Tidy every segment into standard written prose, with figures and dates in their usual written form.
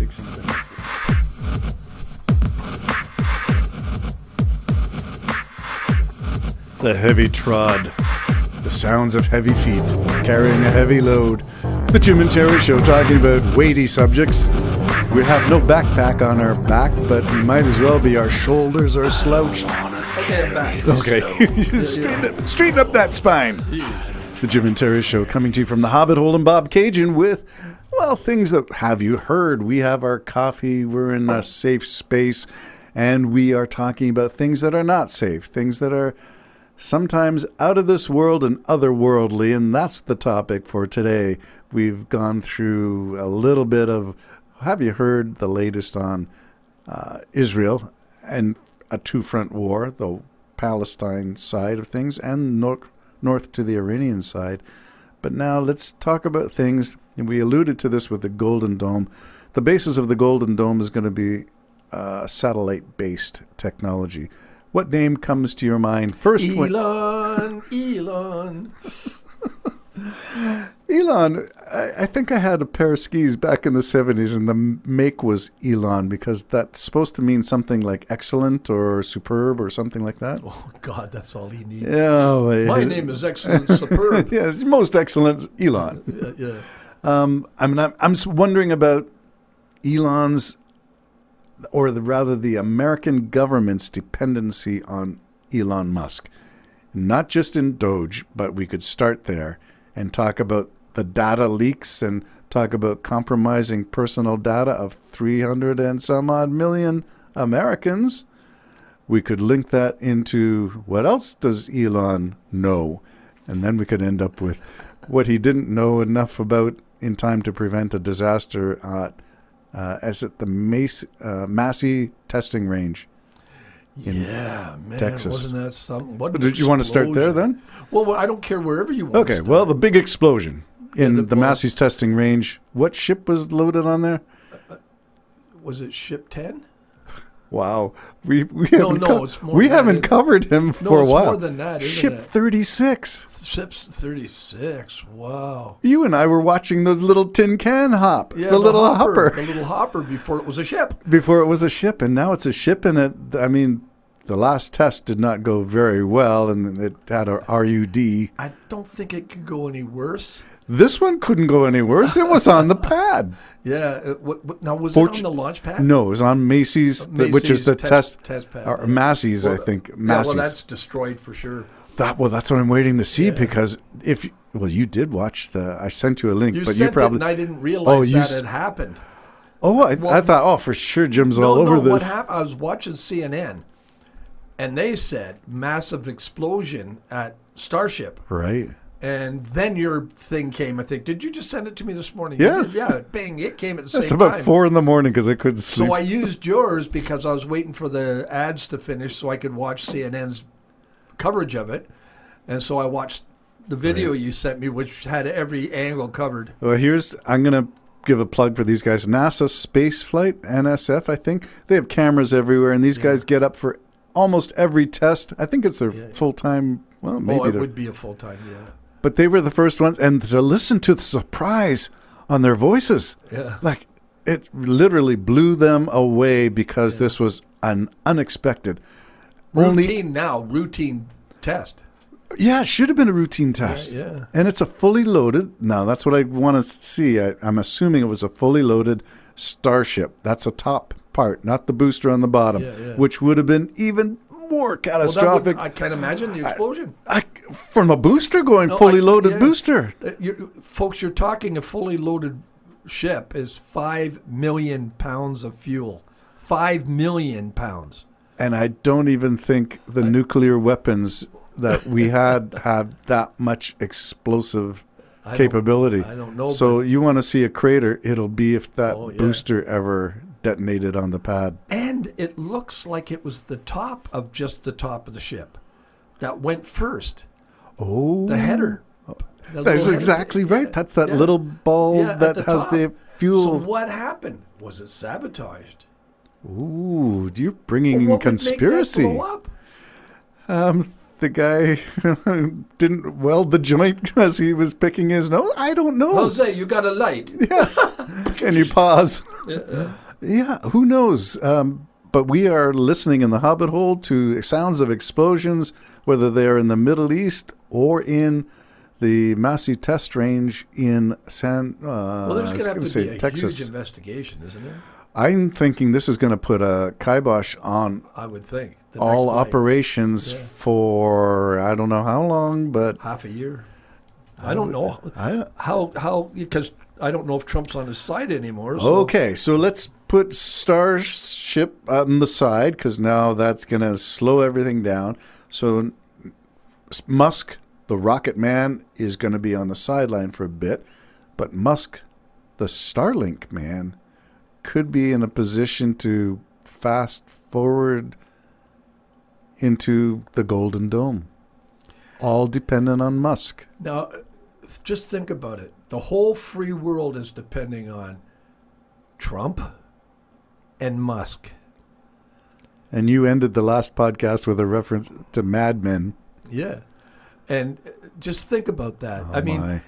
take something. The heavy trod. The sounds of heavy feet carrying a heavy load. The Jim and Terry Show talking about weighty subjects. We have no backpack on our back, but we might as well be. Our shoulders are slouched. Okay, I'm back. Okay, straighten up that spine. The Jim and Terry Show coming to you from the Hobbit Hole and Bob Cajun with, well, things that have you heard. We have our coffee. We're in a safe space, and we are talking about things that are not safe, things that are sometimes out of this world and otherworldly, and that's the topic for today. We've gone through a little bit of, have you heard the latest on Israel and a two-front war, the Palestine side of things and north to the Iranian side. But now let's talk about things, and we alluded to this with the Golden Dome. The basis of the Golden Dome is going to be satellite-based technology. What name comes to your mind first? Elon. Elon, I think I had a pair of skis back in the 70s, and the make was Elon, because that's supposed to mean something like excellent or superb or something like that. Oh, God, that's all he needs. Yeah, my name is Excellent Superb. Yes, most excellent Elon. Yeah. I'm wondering about Elon's, or rather the American government's dependency on Elon Musk. Not just in Doge, but we could start there and talk about the data leaks and talk about compromising personal data of 300 and some odd million Americans. We could link that into what else does Elon know? And then we could end up with what he didn't know enough about in time to prevent a disaster as at the Massey testing range in Texas. Wasn't that something? Did you want to start there then? Well, I don't care wherever you want to Okay, start. well, the big explosion in the well, Massey's testing range. What ship was loaded on there? Was it Ship 10? Wow. We it's more than haven't that. covered him for a while. More than that, isn't Ship it? 36. Ship 36. Wow. You and I were watching the little tin can hop. Yeah, the little hopper. The little hopper before it was a ship. Before it was a ship, and now it's a ship, and the last test did not go very well, and it had a RUD. I don't think it could go any worse. This one couldn't go any worse. It was on the pad. Yeah. Now, was it on the launch pad? No, it was on Macy's, which is the test pad. Or Massey's, I think. Massey's. Yeah, well, that's destroyed for sure. That's what I'm waiting to see, because you did watch I sent you a link, but you probably. And I didn't realize that had happened. Oh, I thought, for sure, Jim's all over this. What happened? I was watching CNN, and they said massive explosion at Starship. Right. And then your thing came, I think. Did you just send it to me this morning? Yes. Yeah, bang, it came at the same time. It's about 4 a.m. because I couldn't sleep. So I used yours because I was waiting for the ads to finish so I could watch CNN's coverage of it. And so I watched the video you sent me, which had every angle covered. Well, I'm going to give a plug for these guys. NASA Space Flight, NSF, I think. They have cameras everywhere, and these guys get up for almost every test. I think it's their full-time, well, maybe. It would be a full-time, yeah. But they were the first ones, and to listen to the surprise on their voices, like it literally blew them away because this was an unexpected, routine test. Yeah, it should have been a routine test. Yeah. And it's a fully loaded. Now that's what I want to see. I'm assuming it was a fully loaded Starship. That's a top part, not the booster on the bottom, which would have been even more catastrophic. I can't imagine the explosion. From a booster fully loaded booster. Folks, you're talking a fully loaded ship is 5 million pounds of fuel. 5 million pounds. And I don't even think the nuclear weapons that we had that much explosive capability. I don't know. So you want to see a crater, it'll be if that booster ever detonated on the pad. And it looks like it was the top of the ship that went first. Oh. The header. That's exactly right. That's that little ball that has the fuel. So what happened? Was it sabotaged? Ooh, you're bringing in conspiracy. What would make that blow up? the guy didn't weld the joint because he was picking his nose? I don't know. Jose, you got a light. Yes. Can you pause? Yeah. Yeah, who knows? But we are listening in the Hobbit Hole to sounds of explosions, whether they're in the Middle East or in the Massey Test Range in Well, there's going to have to be a Texas. huge investigation, isn't there? I'm thinking this is going to put a kibosh on I would think. The all next flight. operations for I don't know how long, but Half a year. I don't know I, how because I don't know if Trump's on his side anymore. So. okay, so let's put Starship on the side because now that's going to slow everything down. So Musk, the rocket man, is going to be on the sideline for a bit, but Musk, the Starlink man, could be in a position to fast forward into the Golden Dome. All dependent on Musk. Now, just think about it. The whole free world is depending on Trump and Musk. And you ended the last podcast with a reference to Mad Men. Yeah. And just think about that. Oh, I mean, my.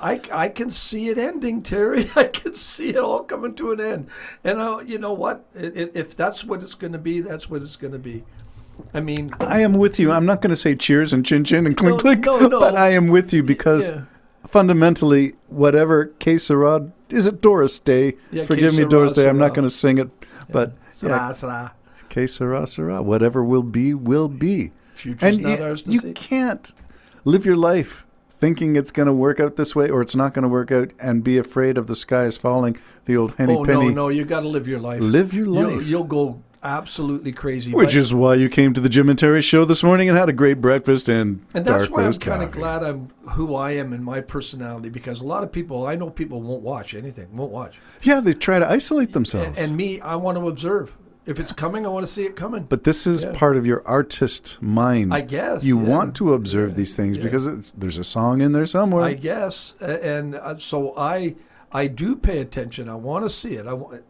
I can see it ending, Terry. I can see it all coming to an end. And you know what? If that's what it's going to be, that's what it's going to be. I mean, I am with you. I'm not going to say cheers and chin chin and clink No, clink, no. but I am with you because yeah. fundamentally, whatever que sera, is it Doris Day? Yeah, Forgive que me, sera, Doris Day. I'm sera. not going to sing it, but Sera, sera. que sera, sera. Whatever will be, will be. Future's And not ours to you see. can't live your life thinking it's going to work out this way or it's not going to work out and be afraid of the skies falling. The old henny Oh, penny. no, you got to live your life. Live your life. You'll go absolutely crazy. Which but- is why you came to the Jim and Terry show this morning and had a great breakfast and And that's dark why I'm roast kind of coffee. glad I'm who I am in my personality, because a lot of people, I know people won't watch anything, won't watch. Yeah, they try to isolate themselves. And me, I want to observe. If it's coming, I want to see it coming. But this is Yeah. part of your artist mind. I guess. You yeah. want to observe these things Yeah. because there's a song in there somewhere. I guess. And so I do pay attention. I want to see it.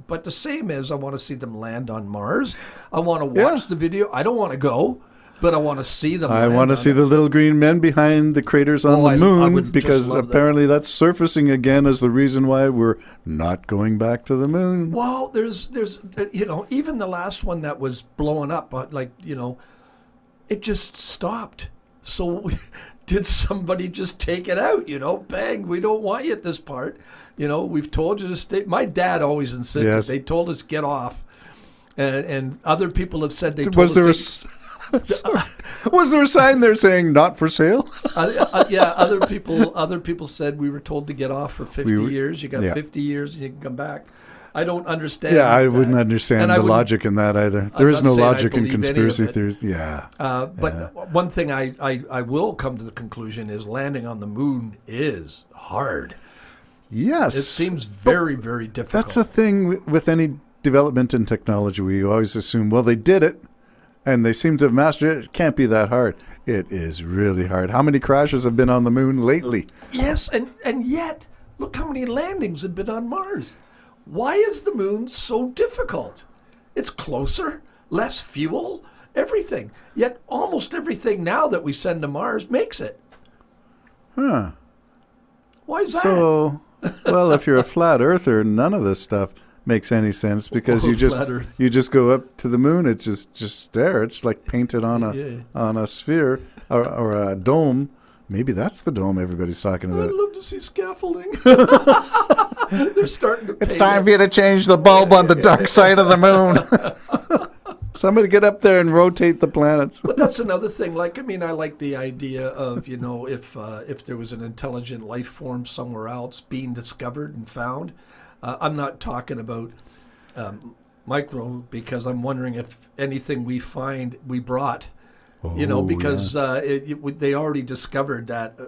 But the same as I want to see them land on Mars. I want to watch Yeah. the video. I don't want to go, but I want to see them I land want to on see it. the little green men behind the craters on Oh, the I moon would just because love that. apparently that's surfacing again as the reason why we're not going back to the moon. Well, there's even the last one that was blowing up, but it just stopped. So did somebody just take it out? Bang, we don't want you at this part. We've told you to stay. My dad always insisted. Yes. They told us get off, and other people have said they told Was there us. was there a sign there saying not for sale? Yeah, other people said we were told to get off for 50 We were- years. You got yeah. 50 years and you can come back. I don't understand. Yeah, I that. wouldn't understand And I the wouldn't- logic in that either. There is not no saying I logic in believe any of conspiracy it. theories. Yeah. But one thing I will come to the conclusion is landing on the moon is hard. Yes. It seems very, very difficult. That's the thing with any development in technology. We always assume, well, they did it, and they seem to have mastered it. It can't be that hard. It is really hard. How many crashes have been on the moon lately? Yes, and yet, look how many landings have been on Mars. Why is the moon so difficult? It's closer, less fuel, everything. Yet almost everything now that we send to Mars makes it. Huh. Why is that? So, well, if you're a flat earther, none of this stuff makes any sense because Oh, you just flat Earth. you just go up to the moon. It's just there. It's like painted on Yeah. a sphere or a dome. Maybe that's the dome everybody's talking I'd about. love to see scaffolding. They're starting to It's paint time it. for you to change the bulb on the dark side of the moon. Somebody get up there and rotate the planets. But that's another thing. I like the idea of, if there was an intelligent life form somewhere else being discovered and found. I'm not talking about micro, because I'm wondering if anything we find we brought. Because they already discovered that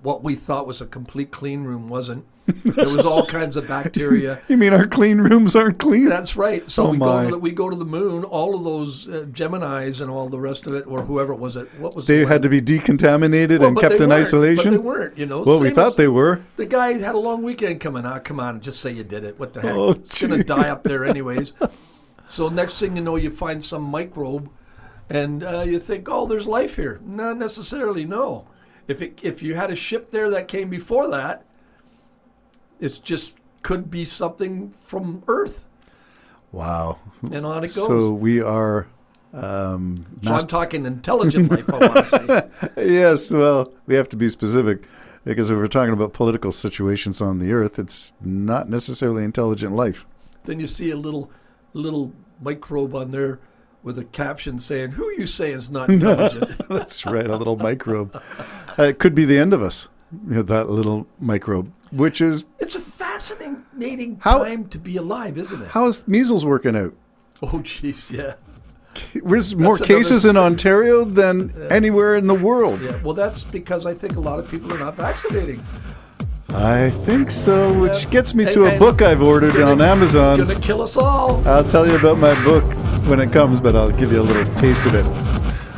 what we thought was a complete clean room wasn't. There was all kinds of bacteria. You mean our clean rooms aren't clean? That's right. So Oh, my. we go to the moon. All of those Geminis and all the rest of it, or whoever it was, what was They the had to be decontaminated Well, and but kept they in weren't. isolation? But they weren't. Well, we Same thought as they were. The guy had a long weekend coming. Come on, just say you did it. What the heck? Oh, It's gonna gee. die up there anyways. So next thing you know, you find some microbe And you think, oh, there's life here. Not necessarily, no. If you had a ship there that came before that, it's just could be something from Earth. Wow. And on it goes. So we are... So I'm talking intelligent life, I want to say. Yes, well, we have to be specific, because if we're talking about political situations on the Earth, it's not necessarily intelligent life. Then you see a little microbe on there with a caption saying, "Who you say is not intelligent?" That's right, a little microbe. It could be the end of us, that little microbe, which is... It's a fascinating time to be alive, isn't it? How is measles working out? Oh, jeez, yeah. There's more cases in Ontario than anywhere in the world. Yeah, well, that's because I think a lot of people are not vaccinating. I think so, which gets me to a book I've ordered on Amazon. Gonna kill us all. I'll tell you about my book when it comes, but I'll give you a little taste of it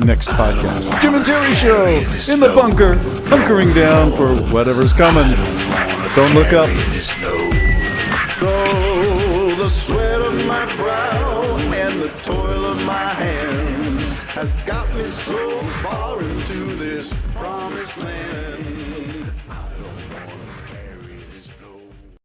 next podcast. Jim and Terry Show in the bunker, hunkering down for whatever's coming. Don't look up. Though the sweat of my brow and the toil of my hands has got me so far into this promised land.